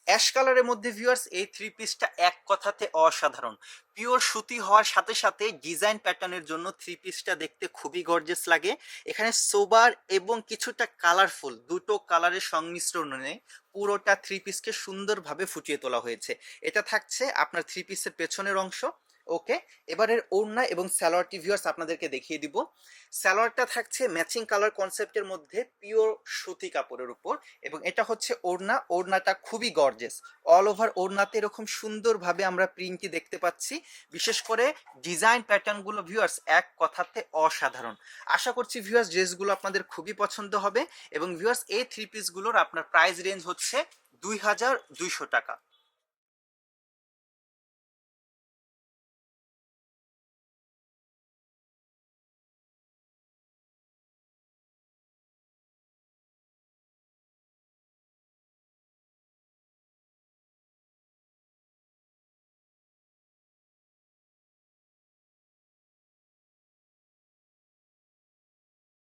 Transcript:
Ash কালারের মধ্যে viewers এই থ্রি পিসটা এক কথাতে অসাধারণ। পিওর সুতি হওয়ার সাথে সাথে ডিজাইন প্যাটার্নের জন্য থ্রি পিসটা দেখতে খুবই গর্জিয়াস লাগে। এখানে সোবার এবং কিছুটা কালারফুল দুটো কালারের সংমিশ্রণে পুরোটা থ্রি পিসকে সুন্দরভাবে ফুটিয়ে তোলা হয়েছে। এটা থাকছে আপনার থ্রি পিসের পেছনের অংশ। ওকে, এবারের ওড়না এবং সালোয়ারটি ভিউয়ার্স আপনাদেরকে দেখিয়ে দিব। সালোয়ারটা থাকছে ম্যাচিং কালার কনসেপ্টের মধ্যে পিওর সুতি কাপড়ের উপর, এবং এটা হচ্ছে ওড়না। ওড়নাটা খুবই গর্জেস, অল ওভার ওড়নাতে এরকম সুন্দরভাবে আমরা প্রিন্টটি দেখতে পাচ্ছি। বিশেষ করে ডিজাইন প্যাটার্নগুলো ভিউয়ার্স এক কথাতে অসাধারণ। আশা করছি ভিউয়ার্স ড্রেসগুলো আপনাদের খুবই পছন্দ হবে। এবং ভিউয়ার্স এই থ্রি পিসগুলোর আপনার প্রাইস রেঞ্জ হচ্ছে 2200 টাকা।